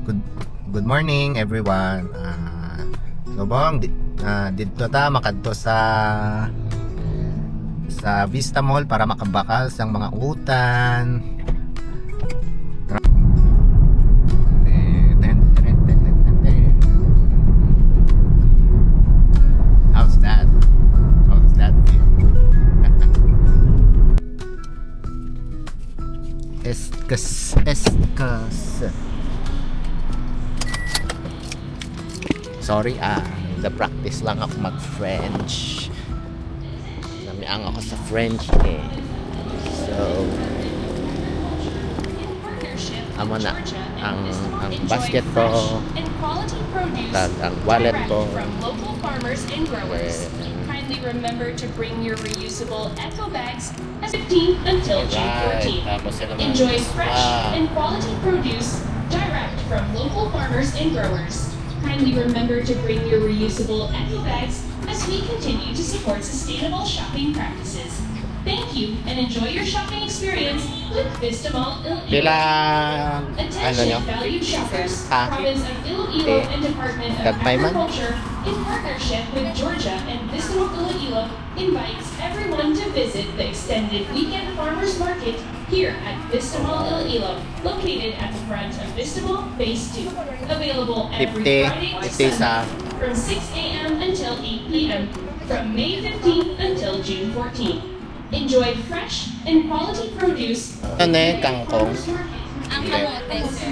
Good good morning everyone. Bong dito ta makadto sa Vista Mall para makabakal sang mga utan. How's that? How's that feel? Eskas. Sorry, the-practice lang ako mag-French. Namiang ako sa French eh. So, amo na ang basket ko, ang wallet ko. Kindly remember to bring your reusable eco bags as 15 until June 14. Enjoy fresh and quality produce direct from local farmers and growers. Kindly remember to bring your reusable eco bags as we continue to support sustainable shopping practices. Thank you and enjoy your shopping experience with Vista Mall Iloilo. Pila, Attention valued shoppers, Ha? Province of Iloilo and Department of Gagmay man? Agriculture in partnership with Georgia and Vista Mall Iloilo invites everyone to visit the extended weekend farmers market here at Vista Mall Iloilo, located at the front of Vista Mall Phase 2. Available every 50, Friday to 50 sa Sunday from 6 a.m. until 8 p.m. from May 15 until June 14. Enjoy fresh and quality produce. ano eh, kangkong. Ang kamote, sir.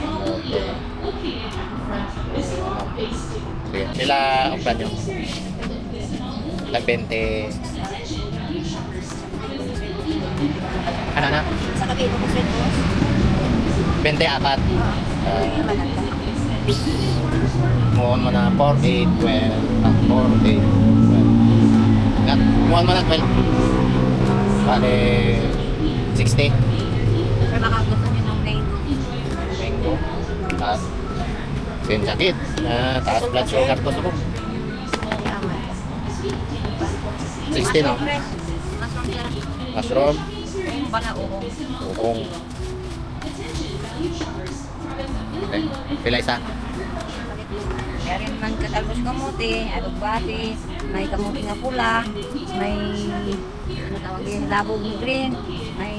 Located at the front of Vista Mall Phase 2. Sige. Pila okra nyo? Pila 20. Ano na? Sa kabilo ko sir boss. 20 apat. Muon mo na 4, 8, 12. 4, 8, 12. Yan. Muon mo na 12. Bale, 60. Pero makagusto niyo ng mango. Mango. Taas. Sin sakit. Taas blood sugar ko sa ko. 60 no? Fresh. Mushroom sir. Mushroom. Bala uong. Uong. Okay. Pila isa? Meron man katalbos kamote, alugbati, may kamote nga pula, may ano tawag yun, labog green, may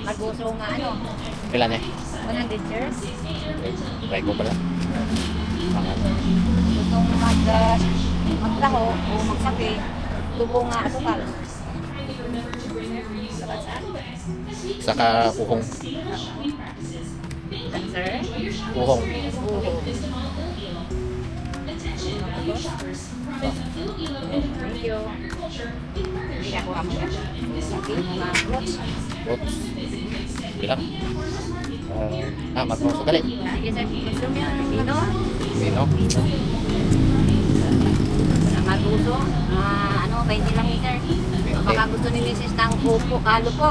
maguso nga ano, Pila na 100 sir. Try ko pala. Gustong maglaho o magsapi, tubo nga asukal. Saka uhong. Sir? Uhong. Thank you. Hindi ako kamo. Sabi mga fruits. Oops. Pila? Magmong sakali. Sige sir, gusto mo yan? Dino? Mino. Maguso, ano, 20 lang sir. Baka gusto ni Mrs. ng pupo, kalo po.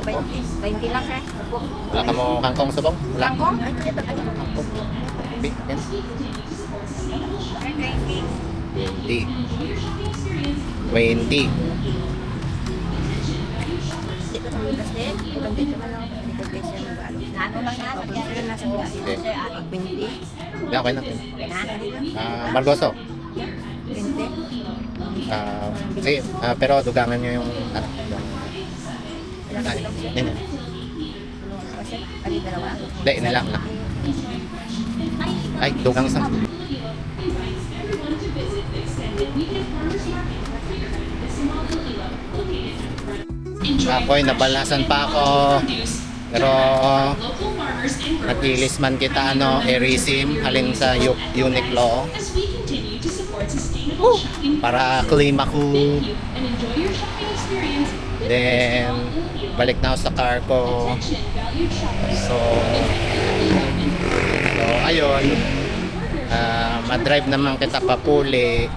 20 lang sir. Pupo. Wala ka mo kangkong subong? Wala. Lang ko? Ay, ito. Yan. 20. 20. Hindi ko nang likas din. Ibang dito man lang. Hindi ko din siya mag-ano. Ano lang yan? Kaya sir, nasa mga Okay. sir, 20. Hindi, okay natin. Pinaka dito. Margoso. 20. Sige, pero dugangan nyo yung ano, Ilang ay, kilo sir? yun. Kasi, pali dalawa. Hindi, nilang lang. Ay, dugang isa. Ako'y nabalasan pa ako. Pero nag-ilis man kita Erisim halin sa Uniqlo para claim ako. Then balik na ako sa car ko. So ayun, madrive naman kita papuli.